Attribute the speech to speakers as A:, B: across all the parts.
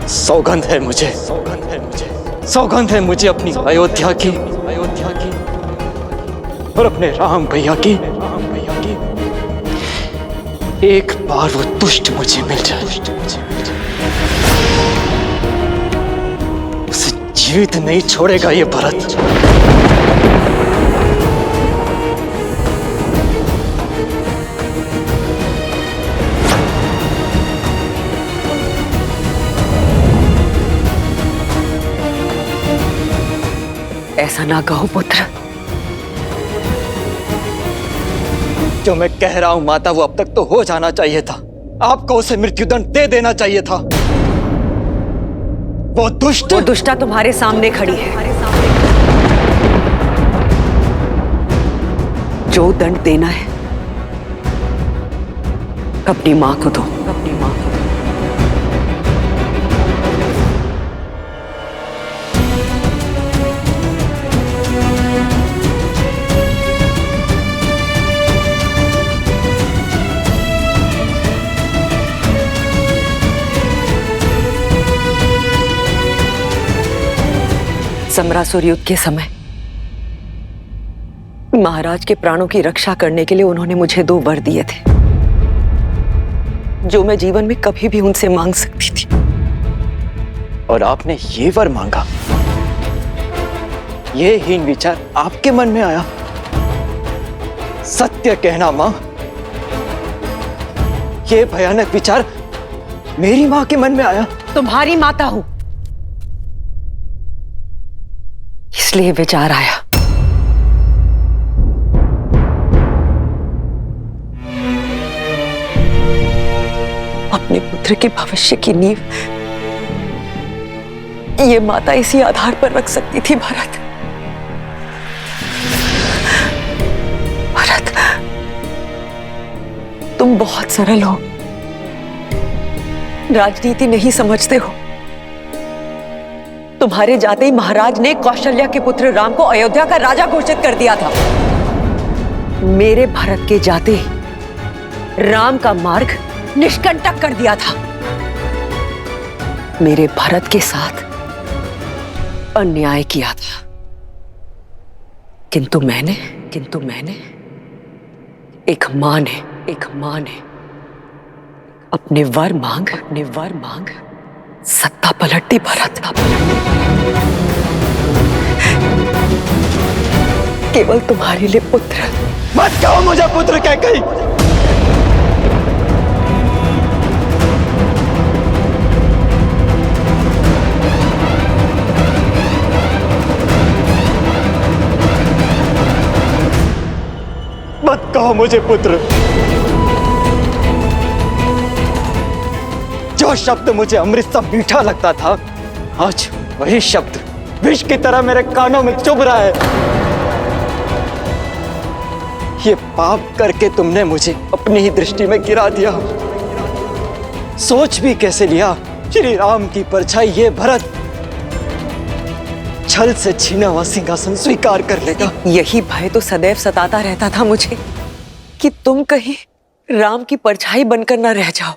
A: सौगंध है मुझे, सौगंध है मुझे, सौगंध है मुझे अपनी अयोध्या की, अयोध्या की और अपने राम भैया की, राम भैया की। एक बार वो दुष्ट मुझे मिल जाए, दुष्ट मुझे मिल जाए, उसे जीवित नहीं छोड़ेगा ये भरत।
B: ऐसा ना कहो पुत्र।
A: जो मैं कह रहा हूं माता, वो अब तक तो हो जाना चाहिए था। आपको उसे मृत्युदंड दे देना चाहिए था। वो दुष्टा
B: तुम्हारे सामने खड़ी है। जो दंड देना है अपनी मां को दो, अपनी मां को। समरासुर युद्ध के समय महाराज के प्राणों की रक्षा करने के लिए उन्होंने मुझे 2 वर दिए थे, जो मैं जीवन में कभी भी उनसे मांग सकती थी।
A: और आपने ये वर मांगा? ये हीन विचार आपके मन में आया? सत्य कहना मां, ये भयानक विचार मेरी मां के मन में आया?
B: तुम्हारी माता हूं, इसलिए विचार आया। अपने पुत्र के भविष्य की नींव ये माता इसी आधार पर रख सकती थी। भरत, भरत, तुम बहुत सरल हो, राजनीति नहीं समझते हो। तुम्हारे जाते ही महाराज ने कौशल्या के पुत्र राम को अयोध्या का राजा घोषित कर दिया था। मेरे भरत के जाते ही राम का मार्ग निष्कंटक कर दिया था। मेरे भरत के साथ अन्याय किया था, किंतु मैंने एक मां ने अपने वर मांग सत्ता पलट दी। भरत, केवल तुम्हारे लिए पुत्र।
A: मत कहो मुझे पुत्र कैकेयी। मत कहो मुझे पुत्र। जो शब्द मुझे अमृत सा मीठा लगता था, आज वही शब्द विष की तरह मेरे कानों में चुभ रहा है। ये पाप करके तुमने मुझे अपनी ही दृष्टि में गिरा दिया। सोच भी कैसे लिया श्री राम की परछाई ये भरत छल से छीना हुआ सिंहासन स्वीकार कर लेगा।
B: यही भय तो सदैव सताता रहता था मुझे कि तुम कहीं राम की परछाई बनकर न रह जाओ।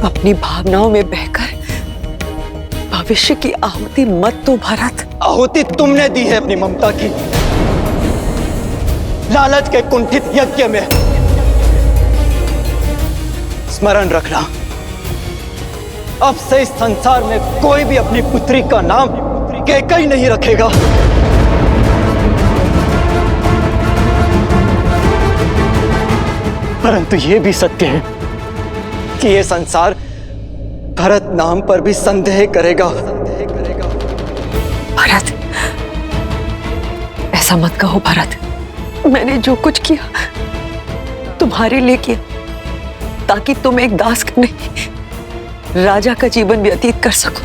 B: अपनी भावनाओं में बहकर भविष्य की आहुति मत दो भरत।
A: आहुति तुमने दी है अपनी ममता की, लालच के कुंठित यज्ञ में। स्मरण रखना, अब से इस संसार में कोई भी अपनी पुत्री का नाम कैकेयी नहीं रखेगा। परंतु यह भी सत्य है कि यह संसार भरत नाम पर भी संदेह करेगा।
B: भरत, ऐसा मत कहो भरत। मैंने जो कुछ किया तुम्हारे लिए किया, ताकि तुम एक दास का नहीं राजा का जीवन व्यतीत कर सको।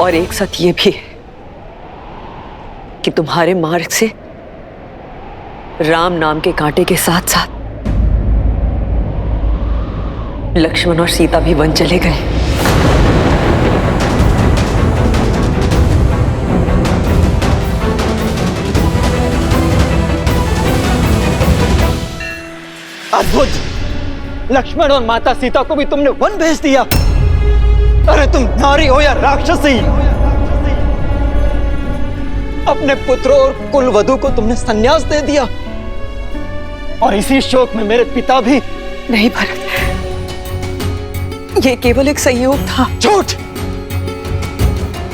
B: और एक सत्य ये भी है कि तुम्हारे मार्ग से राम नाम के कांटे के साथ साथ लक्ष्मण और सीता भी वन चले गए।
A: अद्भुत, लक्ष्मण और माता सीता को भी तुमने वन भेज दिया। अरे तुम नारी हो या राक्षसी, अपने पुत्रों और कुल वधु को तुमने संन्यास दे दिया। और इसी शोक में मेरे पिता भी।
B: नहीं भरत, ये केवल एक संयोग था।
A: झूठ!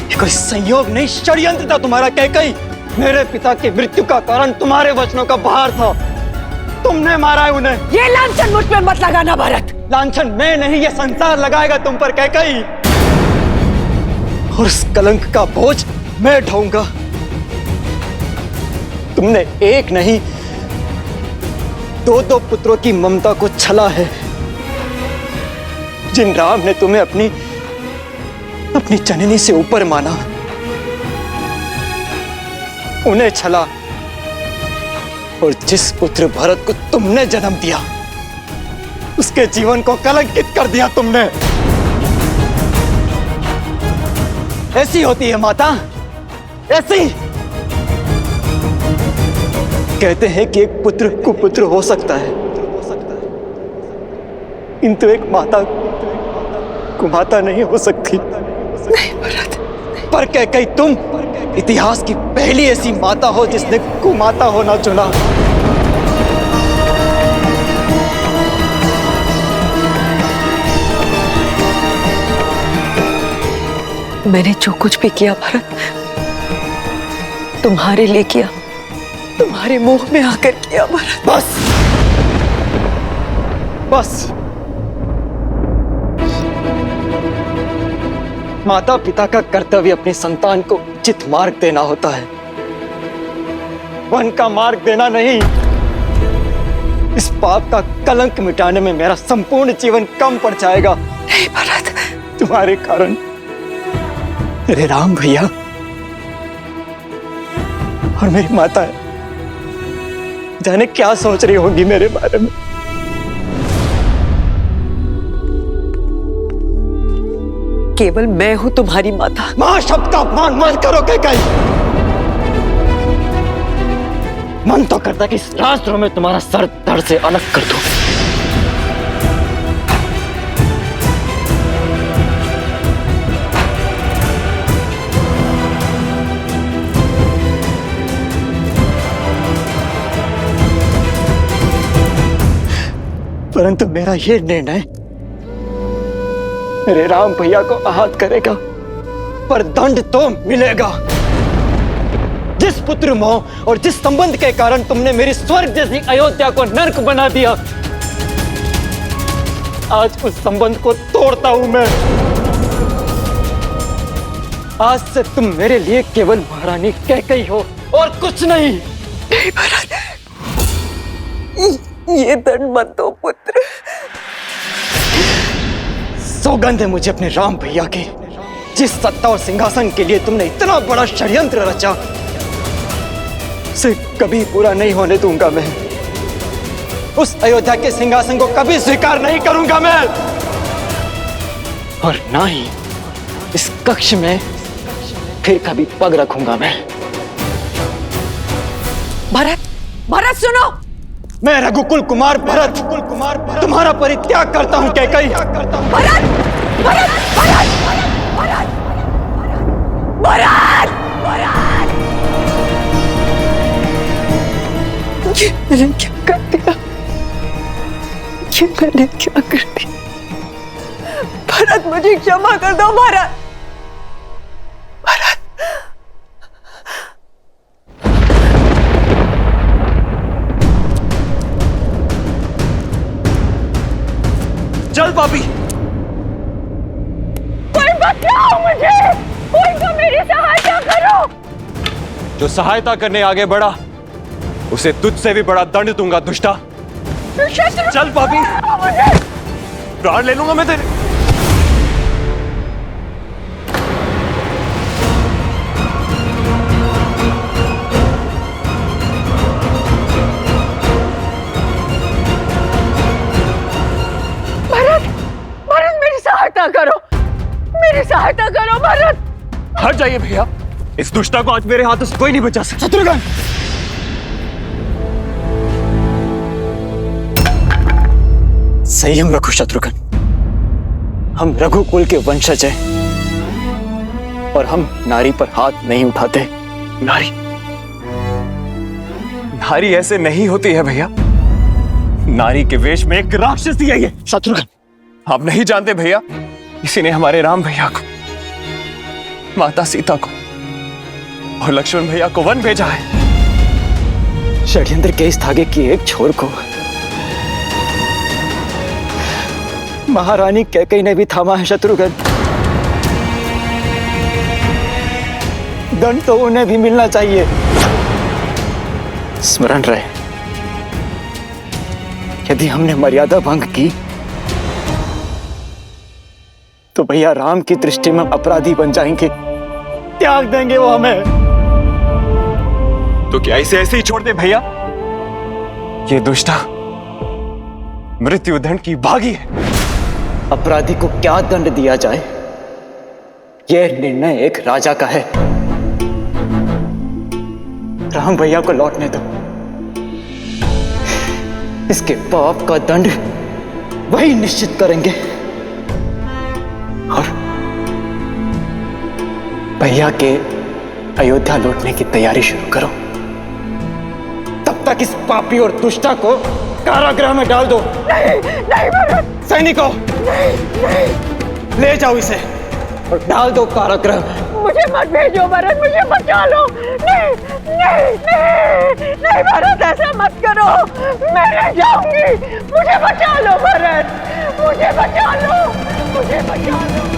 A: ये कोई संयोग नहीं, षड्यंत्र था तुम्हारा कैकई। मेरे पिता की मृत्यु का कारण तुम्हारे वचनों का बहार था। तुमने मारा है उन्हें।
B: ये लांछन मुझ पे मत लगाना भरत।
A: लांछन मैं नहीं, ये संसार लगाएगा तुम पर कैकई। और उस कलंक का बोझ मैं ढोऊंगा। तुमने एक नहीं, दो पुत्रों की ममता को छला है। जिन राम ने तुम्हें अपनी जननी से ऊपर माना, उन्हें छला। और जिस पुत्र भरत को तुमने जन्म दिया, उसके जीवन को कलंकित कर दिया तुमने। ऐसी होती है माता, ऐसी। कहते हैं कि एक पुत्र कुपुत्र हो सकता है, किंतु एक माता कुमाता नहीं हो सकती।
B: नहीं भरत।
A: पर कैकई तुम इतिहास की पहली ऐसी माता हो जिसने कुमाता होना चुना।
B: मैंने जो कुछ भी किया भरत, तुम्हारे लिए किया, तुम्हारे मुंह में आकर किया भरत।
A: बस बस। माता पिता का कर्तव्य अपनी संतान को उचित मार्ग देना होता है, वन का मार्ग देना नहीं। इस पाप का कलंक मिटाने में मेरा संपूर्ण जीवन कम पड़ जाएगा।
B: नहीं भरत।
A: तुम्हारे कारण मेरे राम भैया और मेरी माता है, जाने क्या सोच रही होंगी मेरे बारे में।
B: केवल मैं हूं तुम्हारी माता।
A: मां शब्द का अपमान मत करो कैकई। मन तो करता कि इस रास्त्रों में तुम्हारा सर धड़ से अलग कर दूं। परंतु मेरा यह निर्णय मेरे राम भैया को आहत करेगा, पर दंड तो मिलेगा। जिस पुत्र मोह और जिस संबंध के कारण तुमने मेरी स्वर्ग जैसी अयोध्या को नर्क बना दिया, आज उस संबंध को तोड़ता हूं मैं। आज से तुम मेरे लिए केवल महारानी कैकई हो और कुछ नहीं।
B: नहीं भरत, ये दंड मत दो पुत्र।
A: सौगंध है मुझे अपने राम भैया की। जिस सत्ता और सिंहासन के लिए तुमने इतना बड़ा षड्यंत्र रचा, उसे कभी पूरा नहीं होने दूंगा मैं। उस अयोध्या के सिंहासन को कभी स्वीकार नहीं करूंगा मैं। और ना ही इस कक्ष में फिर कभी पग रखूंगा मैं।
B: भरत, भरत सुनो।
A: मैं रघुकुल कुमार भरत तुम्हारा परित्याग करता हूं कैकई।
B: भरत, भरत, भरत, भरत, भरत, भरत। ये मैंने क्या कर दिया? ये मैंने क्या कर दिया? भरत, मुझे क्षमा कर दो भरत। भरत।
A: चल पापी,
B: कोई बचाओ मुझे, कोई तो मेरी सहायता करो।
C: जो सहायता करने आगे बढ़ा, उसे तुझसे भी बड़ा दंड दूंगा दुष्टा।
A: चल पापी,
C: प्राण ले लूंगा मैं तेरे।
B: मेरी सहायता करो भरत।
C: हट जाइए भैया, इस दुष्टा को आज मेरे हाथों से कोई नहीं बचा सकता।
A: शत्रुघ्न, संयम रखो शत्रुघ्न। हम रघुकुल के वंशज हैं और हम नारी पर हाथ नहीं उठाते।
C: नारी ऐसे नहीं होती है भैया। नारी के वेश में एक राक्षसी है ये।
A: शत्रुघ्न,
C: आप नहीं जानते भैया, किसी ने हमारे राम भैया को, माता सीता को और लक्ष्मण भैया को वन भेजा है।
A: षड्यंत्र के इस धागे की एक छोर को महारानी कैकेयी ने भी थामा है शत्रुघ्न। दंड तो उन्हें भी मिलना चाहिए। स्मरण रहे, यदि हमने मर्यादा भंग की तो भैया राम की दृष्टि में अपराधी बन जाएंगे, त्याग देंगे वो हमें।
C: तो क्या इसे ऐसे ही छोड़ दे भैया? ये दुष्टा मृत्युदंड की भागी है।
A: अपराधी को क्या दंड दिया जाए, यह निर्णय एक राजा का है। राम भैया को लौटने दो। इसके पाप का दंड वही निश्चित करेंगे। और भैया के अयोध्या लौटने की तैयारी शुरू करो। तब तक इस पापी और दुष्टा को कारागृह में डाल दो।
B: नहीं नहीं भरत।
A: सैनिकों, ले जाओ इसे और डाल दो कारागृह में।
B: मुझे मत भेजो भरत, मुझे बचा लो। नहीं नहीं नहीं नहीं भरत, ऐसा मत करो, मैं नहीं जाऊंगी। मुझे बचा लो भरत, मुझे बचा लो, मुझे बचा लो।